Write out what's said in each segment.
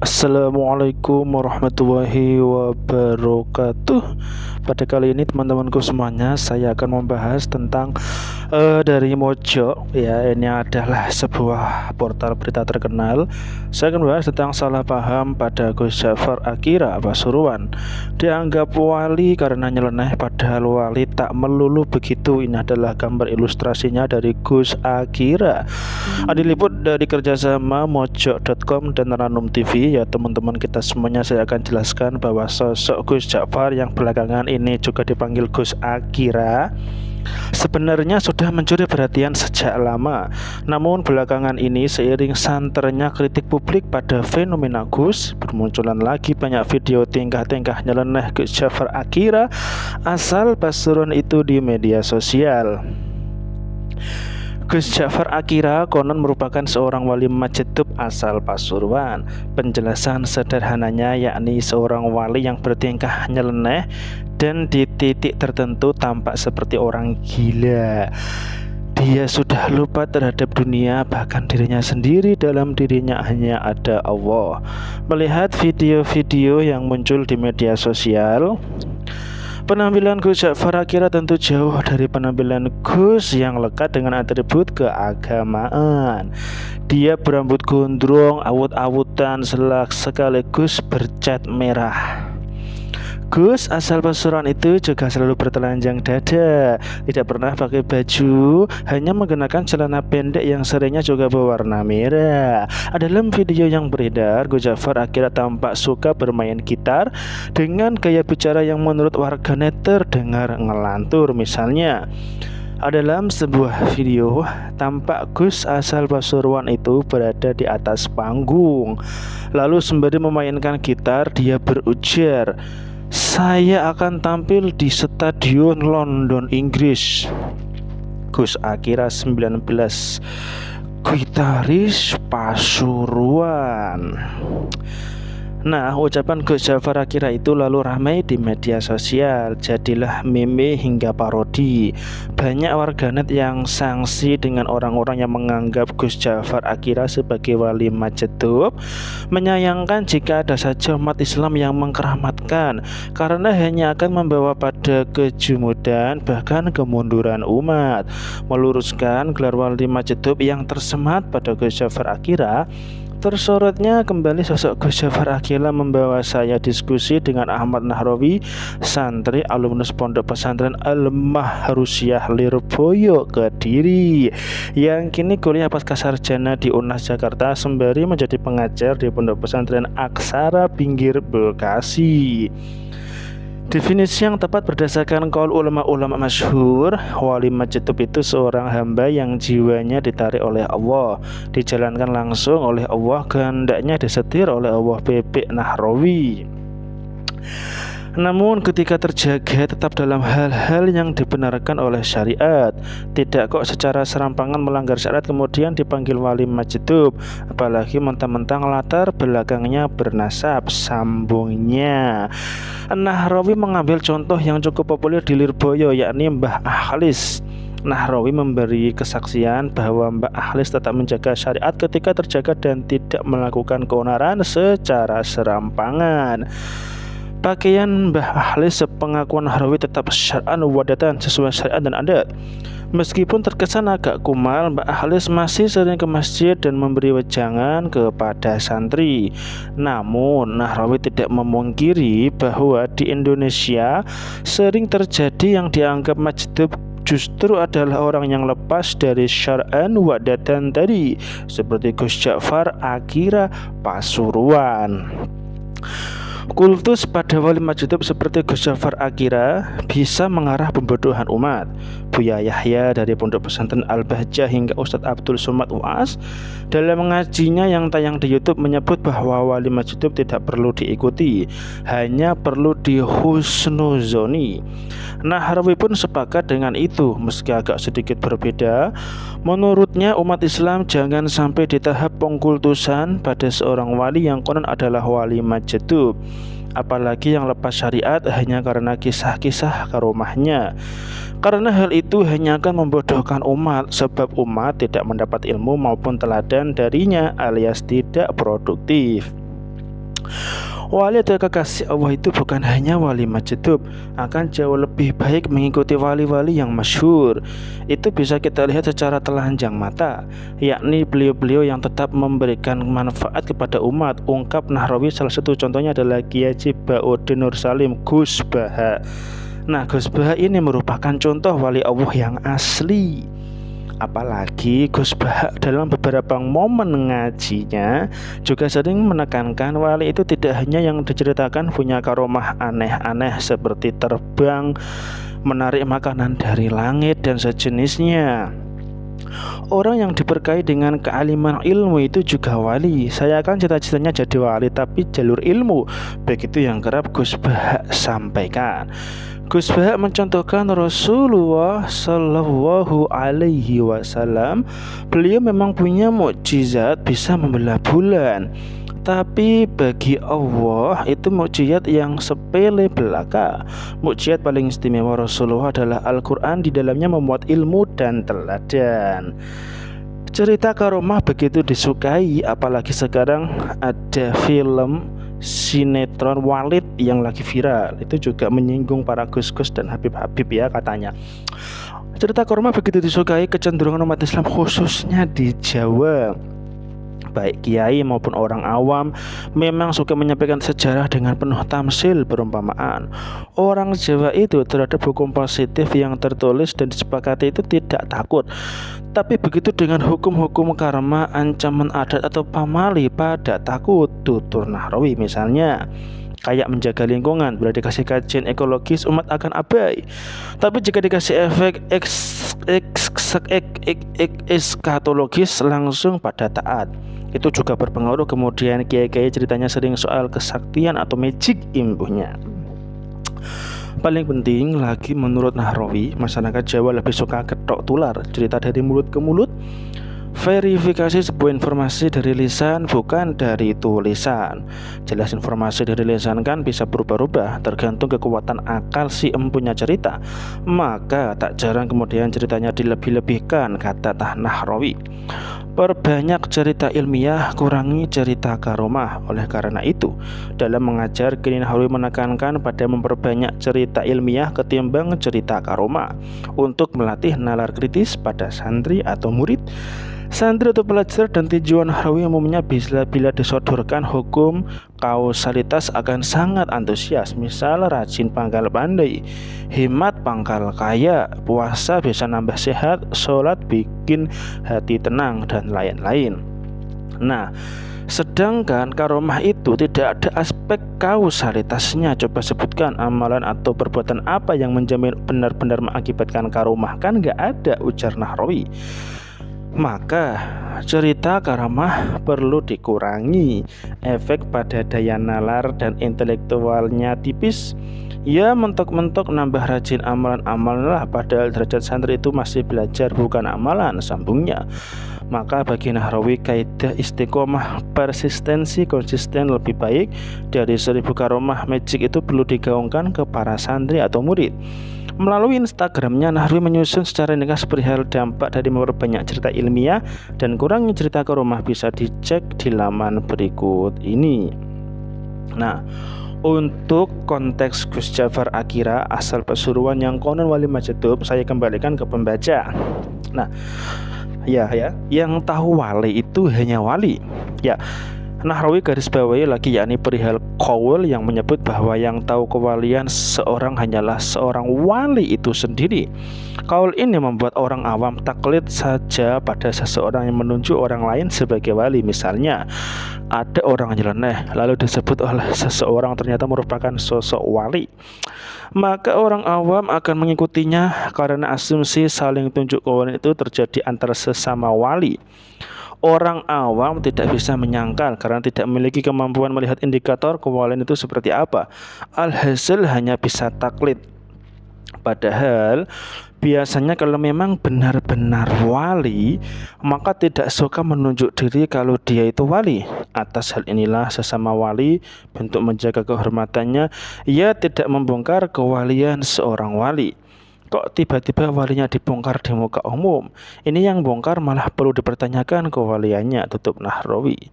Assalamualaikum warahmatullahi wabarakatuh. Pada kali ini teman-temanku semuanya, saya akan membahas tentang dari Mojo ya. Ini adalah sebuah portal berita terkenal. Saya akan bahas tentang salah paham pada Gus Jafar Akira Pasuruan. Dianggap wali karena nyeleneh, padahal wali tak melulu begitu. Ini adalah gambar ilustrasinya dari Gus Akira. Diliput dari kerjasama Mojo.com dan Ranum TV. Ya teman-teman kita semuanya, saya akan jelaskan bahwa sosok Gus Jafar yang belakangan ini juga dipanggil Gus Akira sebenarnya sudah mencuri perhatian sejak lama. Namun belakangan ini seiring santernya kritik publik pada fenomena Gus, bermunculan lagi banyak video tingkah-tingkah nyeleneh Gus Jafar Akira asal Pasuruan itu di media sosial. Gus Jafar Akira konon merupakan seorang wali majetub asal Pasuruan. Penjelasan sederhananya yakni seorang wali yang bertingkah nyeleneh dan di titik tertentu tampak seperti orang gila. Dia sudah lupa terhadap dunia, bahkan dirinya sendiri. Dalam dirinya hanya ada Allah. Melihat video-video yang muncul di media sosial, penampilan Gus Jafar Akira tentu jauh dari penampilan Gus yang lekat dengan atribut keagamaan. Dia berambut gondrong, awut-awutan, sekaligus bercat merah. Gus asal Pasuruan itu juga selalu bertelanjang dada, tidak pernah pakai baju, hanya menggunakan celana pendek yang seringnya juga berwarna merah. Dalam video yang beredar, Gus Jafar Akira tampak suka bermain gitar dengan gaya bicara yang menurut warganet terdengar ngelantur. Misalnya, dalam sebuah video, tampak Gus asal Pasuruan itu berada di atas panggung. Lalu sembari memainkan gitar, dia berujar, "Saya akan tampil di Stadion London, Inggris." Gus Akira 19, gitaris Pasuruan. Nah, ucapan Gus Jafar Akira itu lalu ramai di media sosial, jadilah meme hingga parodi. Banyak warganet yang sangsi dengan orang-orang yang menganggap Gus Jafar Akira sebagai wali majetub, menyayangkan jika ada saja umat Islam yang mengkeramatkan, karena hanya akan membawa pada kejumudan bahkan kemunduran umat. Meluruskan gelar wali majetub yang tersemat pada Gus Jafar Akira, tersorotnya kembali sosok Gus Jafar Akira membawa saya diskusi dengan Ahmad Nahrawi, santri alumnus Pondok Pesantren Al-Mahrusiyah Lirboyo Kediri, yang kini kuliah pasca sarjana di UNAS Jakarta sembari menjadi pengajar di Pondok Pesantren Aksara Pinggir Bekasi. Definisi yang tepat berdasarkan qaul ulama-ulama masyhur, wali majetub itu seorang hamba yang jiwanya ditarik oleh Allah, dijalankan langsung oleh Allah, kehendaknya disetir oleh Allah. Bebek Nahrawi. Namun ketika terjaga tetap dalam hal-hal yang dibenarkan oleh syariat, tidak kok secara serampangan melanggar syariat kemudian dipanggil wali majetub, apalagi mentang-mentang latar belakangnya bernasab, sambungnya. Nahrawi mengambil contoh yang cukup populer di Lirboyo, yakni Mbah Akhlis. Nahrawi memberi kesaksian bahwa Mbah Akhlis tetap menjaga syariat ketika terjaga dan tidak melakukan keonaran secara serampangan. Pakaian Mbah Akhlis sepengakuan Nahrawi tetap syar'an wadatan, sesuai syariat dan adat. Meskipun terkesan agak kumal, Mbah Akhlis masih sering ke masjid dan memberi wejangan kepada santri. Namun Nahrawi tidak memungkiri bahwa di Indonesia sering terjadi yang dianggap majdub justru adalah orang yang lepas dari syar'an wadatan tadi, seperti Gus Jafar Akira Pasuruan. Kultus pada wali majetub seperti Gus Jafar Akira bisa mengarah pembodohan umat. Buya Yahya dari Pondok Pesantren Al-Bahjah hingga Ustadz Abdul Somad UAS dalam mengajinya yang tayang di YouTube menyebut bahwa wali majetub tidak perlu diikuti, hanya perlu dihusnuzoni. Nahrawi pun sepakat dengan itu, meski agak sedikit berbeda. Menurutnya umat Islam jangan sampai di tahap pengkultusan pada seorang wali yang konon adalah wali majetub, apalagi yang lepas syariat hanya karena kisah-kisah karomahnya. Karena hal itu hanya akan membodohkan umat, sebab umat tidak mendapat ilmu maupun teladan darinya alias tidak produktif. Wali atau kekasih Allah itu bukan hanya wali majdub, akan jauh lebih baik mengikuti wali-wali yang masyhur. Itu bisa kita lihat secara telanjang mata, yakni beliau-beliau yang tetap memberikan manfaat kepada umat. Ungkap Nahrawi, salah satu contohnya adalah Kiai Haji Bauddin Nur Salim, Gus Baha. Nah, Gus Baha ini merupakan contoh wali Allah yang asli. Apalagi Gus Baha dalam beberapa momen ngajinya juga sering menekankan wali itu tidak hanya yang diceritakan punya karomah aneh-aneh seperti terbang, menarik makanan dari langit dan sejenisnya. Orang yang diberkahi dengan kealiman ilmu itu juga wali. Saya kan cita-citanya jadi wali tapi jalur ilmu. Begitu yang kerap Gus Baha sampaikan. Gus Baha mencontohkan Rasulullah Shallallahu Alaihi Wasallam. Beliau memang punya mukjizat bisa membelah bulan, tapi bagi Allah itu mukjizat yang sepele belaka. Mukjizat paling istimewa Rasulullah adalah Al-Quran, di dalamnya memuat ilmu dan teladan. Cerita karomah begitu disukai, apalagi sekarang ada film sinetron Walid yang lagi viral. Itu juga menyinggung para gus-gus dan habib-habib ya katanya. Cerita karomah begitu disukai, kecenderungan umat Islam khususnya di Jawa, baik kiai maupun orang awam, memang suka menyampaikan sejarah dengan penuh tamsil perumpamaan. Orang Jawa itu terhadap hukum positif yang tertulis dan disepakati itu tidak takut. Tapi begitu dengan hukum-hukum karma, ancaman adat atau pamali, pada takut. Tutur Nahrawi misalnya, kayak menjaga lingkungan, bila dikasih kajian ekologis umat akan abai. Tapi jika dikasih efek eskatologis langsung pada taat. Itu juga berpengaruh. Kemudian kiai-kiai ceritanya sering soal kesaktian atau magic imbuhnya. Paling penting lagi menurut Nahrawi, masyarakat Jawa lebih suka ketok tular, cerita dari mulut ke mulut. Verifikasi sebuah informasi dari lisan, bukan dari tulisan. Jelas informasi dari lisan kan bisa berubah-ubah tergantung kekuatan akal si empunya cerita. Maka tak jarang kemudian ceritanya dilebih-lebihkan, kata Nahrawi. Perbanyak cerita ilmiah, kurangi cerita karomah. Oleh karena itu, dalam mengajar, kini Nahrawi menekankan pada memperbanyak cerita ilmiah ketimbang cerita karomah, untuk melatih nalar kritis pada santri atau murid. Santri atau pelajar dan tujuan Nahrawi umumnya bila disodorkan hukum kausalitas akan sangat antusias. Misal rajin pangkal pandai, hemat pangkal kaya, puasa bisa nambah sehat, sholat bikin hati tenang, dan lain-lain. Nah, sedangkan karomah itu tidak ada aspek kausalitasnya. Coba sebutkan amalan atau perbuatan apa yang menjamin benar-benar mengakibatkan karomah? Kan nggak ada, ujar Nahrawi. Maka cerita karamah perlu dikurangi. Efek pada daya nalar dan intelektualnya tipis. Ya mentok-mentok nambah rajin amalan-amalan lah, padahal derajat santri itu masih belajar bukan amalan, sambungnya. Maka bagi Nahrawi, kaidah istiqomah, persistensi, konsisten lebih baik dari 1000 karomah magic itu perlu digaungkan ke para santri atau murid. Melalui Instagramnya, Nahrawi menyusun secara ringkas perihal dampak dari memperbanyak cerita ilmiah dan kurangi cerita karomah. Bisa dicek di laman berikut ini. Nah, untuk konteks Gus Jafar Akira, asal Pasuruan yang konon wali majdub, saya kembalikan ke pembaca. Nah, yang tahu wali itu hanya wali. Ya, Nahrawi garis bawahi lagi, yakni perihal qaul yang menyebut bahwa yang tahu kewalian seorang hanyalah seorang wali itu sendiri. Qaul ini membuat orang awam taklid saja pada seseorang yang menunjuk orang lain sebagai wali. Misalnya, ada orang nyeleneh lalu disebut oleh seseorang ternyata merupakan sosok wali, maka orang awam akan mengikutinya karena asumsi saling tunjuk kewalian itu terjadi antara sesama wali. Orang awam tidak bisa menyangkal karena tidak memiliki kemampuan melihat indikator kewalian itu seperti apa. Alhasil hanya bisa taklid. Padahal biasanya kalau memang benar-benar wali, maka tidak suka menunjuk diri kalau dia itu wali. Atas hal inilah sesama wali, bentuk menjaga kehormatannya, ia tidak membongkar kewalian seorang wali. Kok tiba-tiba walinya dibongkar di muka umum? Ini yang bongkar malah perlu dipertanyakan kewaliannya, tutup Nahrawi.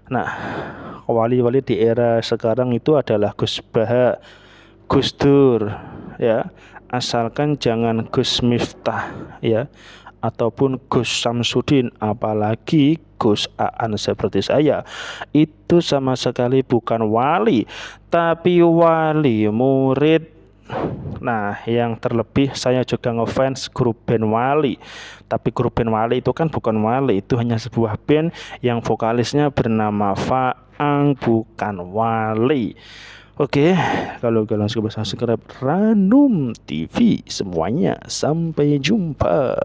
Nah, wali-wali di era sekarang itu adalah Gus Baha, Gus Dur, ya. Asalkan jangan Gus Miftah, ya, ataupun Gus Samsudin, apalagi Gus Aan seperti saya. Itu sama sekali bukan wali, tapi wali murid. Nah, yang terlebih saya juga ngefans grup band Wali. Tapi grup band Wali itu kan bukan wali, itu hanya sebuah band yang vokalisnya bernama Faang, bukan Wali. Oke, kalau kalian suka bisa subscribe Ranum TV semuanya. Sampai jumpa.